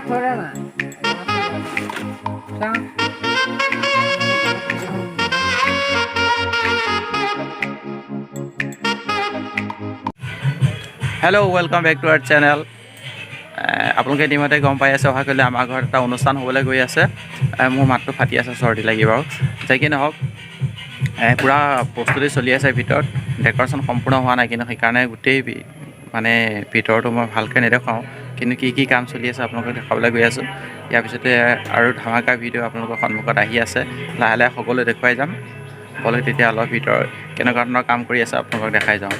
थोड़ा ना Hello, welcome back to our channel. আপোনালোকে ইতিমধ্যে গম পাই আছে অহা কালি আমাৰ ঘৰত এটা অনুষ্ঠান হ'বলৈ গৈ আছে মোৰ মাতটো ফাটি আছে চৰ্দি লাগিব যাই কি নহওক পুৰা প্ৰস্তুতি চলি আছে ভিতৰত ডেকৰেশ্যন সম্পূৰ্ণ হোৱা নাই কিন্তু সেইকাৰণে গোটেই মানে ভিতৰটো মই ভালকৈ নেদেখাওঁ কিন্তু কি কাম চলি আছে আপোনালোকক দেখাবলৈ গৈ আছোঁ ইয়াৰ পিছতে আৰু ধামাকা ভিডিঅ' আপোনালোকৰ সন্মুখত আহি আছে লাহে লাহে সকলোৱে দেখুৱাই যাম বলক তেতিয়া অলপ ভিতৰত কেনেকুৱা ধৰণৰ কাম কৰি আছে আপোনালোকক দেখাই যাওঁ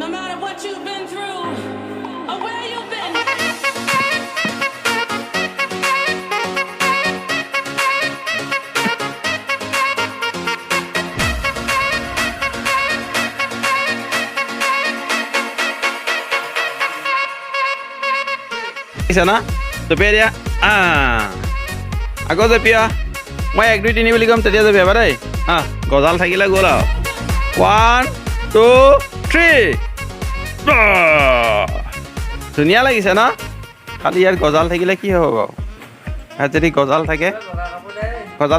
No matter what you've been through or where you've been. Isa na? Tupia dia. Ako tupia. Moi 1 2 3 বুলি কম তেতিয়া যাবি এবাৰ দেই গজাল থাকিলে গ'ল আৰু 1 2 3 ধুনীয়া লাগিছে না খালি ইয়াৰ গজাল থাকিলে কি হ'ব বাৰু ইয়াত যদি গজাল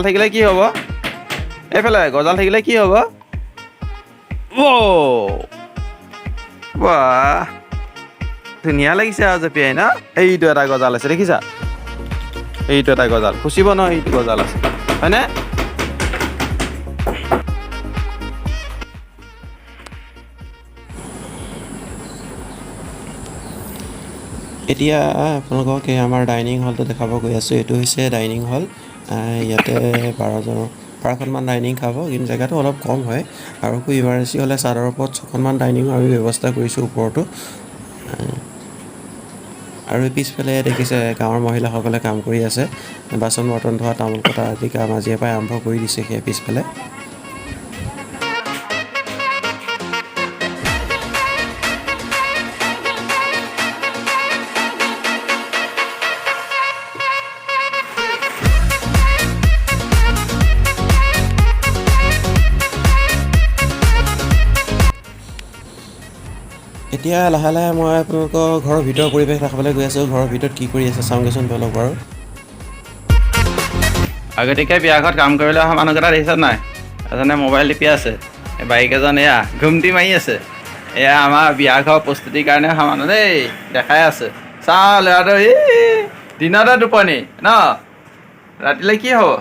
থাকিলে কি হ'ব এইফালে গজাল থাকিলে কি হ'ব বাহ ধুনীয়া লাগিছে আৰু জপিয়াই না এইটো এটা গজাল আছে দেখিছা এইটো এটা গজাল খুচিব ন এইটো গজাল আছে হয়নে এতিয়া আপোনালোকক আমাৰ ডাইনিং হলটো দেখাব গৈ আছোঁ এইটো হৈছে ডাইনিং হল ইয়াতে 12খনমান ডাইনিং খাব কিন্তু জেগাটো অলপ কম হয় আৰু ইমাৰ্জেঞ্চি হ'লে চাদৰ ওপৰত 6খনমান ডাইনিং আমি ব্যৱস্থা কৰিছোঁ ওপৰতো আৰু পিছফালে দেখিছে গাঁৱৰ মহিলাসকলে কাম কৰি আছে বাচন বৰ্তন ধোৱা তামোল কটা আদি কাম আজিৰ পৰা আৰম্ভ কৰি দিছে সেই পিছফালে এতিয়া লাহে লাহে মই আপোনালোকৰ ঘৰৰ ভিতৰৰ পৰিৱেশ দেখাবলৈ গৈ আছোঁ ঘৰৰ ভিতৰত কি কৰি আছে চাওঁগৈচোন তেওঁলোক বাৰু আগতীয়াকৈ বিয়াঘৰত কাম কৰিবলৈ অহা মানুহকেইটা দেখিছে নাই এজনে মোবাইল টিপি আছে বাইক এজন এয়া ঘুমটি মাৰি আছে এয়া আমাৰ বিয়াঘৰ প্ৰস্তুতিৰ কাৰণে অহা মানুহ দেই দেখাই আছে চাওঁ ল'ৰাটো দিনতে টোপনি ন ৰাতিলৈ কি হ'ব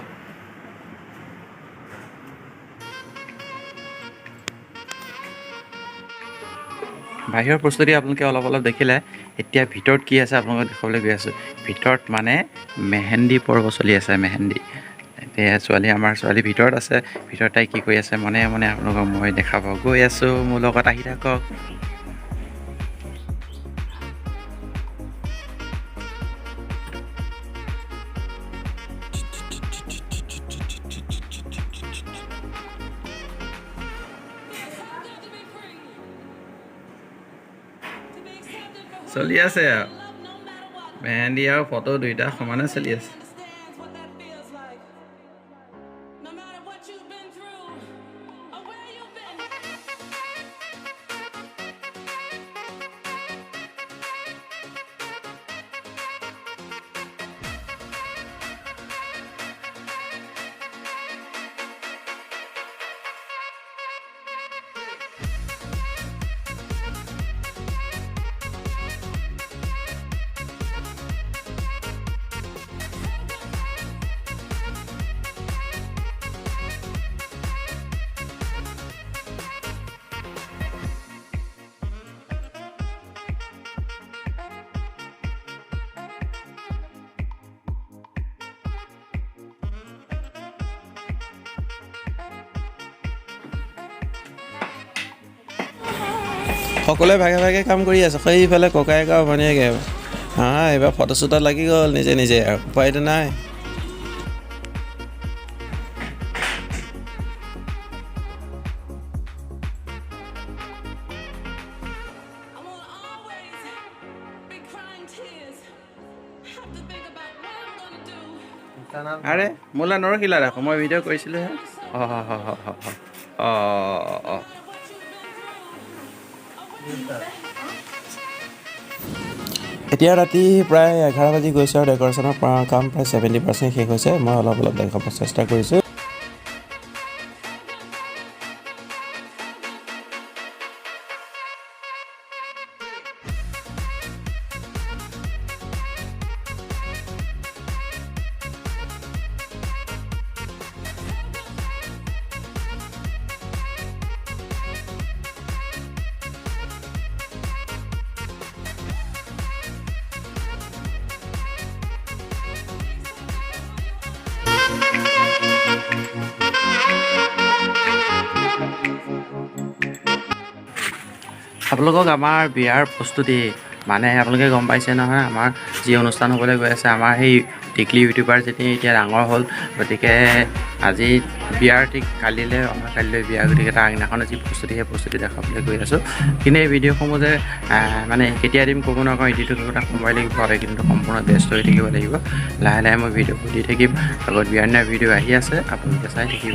বাহিৰৰ প্ৰস্তুতি আপোনালোকে অলপ দেখিলে এতিয়া ভিতৰত কি আছে আপোনালোকক দেখাবলৈ গৈ আছোঁ ভিতৰত মানে মেহেন্দি পৰ্ব চলি আছে মেহেন্দি এতিয়া আমাৰ ছোৱালী ভিতৰত আছে ভিতৰত তাই কি কৰি আছে মনে মনে আপোনালোকক মই দেখাব গৈ আছোঁ মোৰ লগত আহি থাকক চলি আছে আৰু মেহেন্দি আৰু ফটো দুইটা সমানে চলি আছে সকলোৱে ভাগে ভাগে কাম কৰি আছে সেইফালে ককায়েক আৰু ভনীয়েকে এইবাৰ ফটোশ্বুটত লাগি গ'ল নিজে নিজে আৰু উপায়তো নাই I won't always be crying tears. Have to think about what I'm gonna do. আৰে মোলৈ নৰখিলা দেখোন মই ভিডিঅ' কৰিছিলোঁহে অঁ এতিয়া ৰাতি প্ৰায় 11 বাজি গৈছে আৰু ডেক'ৰেশ্যনৰ কাম প্ৰায় 70% শেষ হৈছে মই অলপ দেখাব চেষ্টা কৰিছোঁ আপোনালোকক আমাৰ বিয়াৰ প্ৰস্তুতি মানে আপোনালোকে গম পাইছে নহয় আমাৰ যি অনুষ্ঠান হ'বলৈ গৈ আছে আমাৰ সেই টিকলি ইউটিউবাৰ যেতিয়া এতিয়া ডাঙৰ হ'ল গতিকে আজি বিয়াৰ ঠিক কালিলৈ বিয়া গতিকে তাৰ আগদিনাখনে যি প্ৰস্তুতি সেই প্ৰস্তুতি দেখাবলৈ গৈ আছোঁ কিন্তু এই ভিডিঅ'সমূহ যে মানে কেতিয়া দিম ক'ব নোৱাৰোঁ এডিটত এটা সময় লাগিব আৰু কিন্তু সম্পূৰ্ণ ব্যস্ত হৈ থাকিব লাগিব লাহে লাহে মই ভিডিঅ'বোৰ দি থাকিম আগত বিয়াৰ দিনাৰ ভিডিঅ' আহি আছে আপোনালোকে চাই থাকিব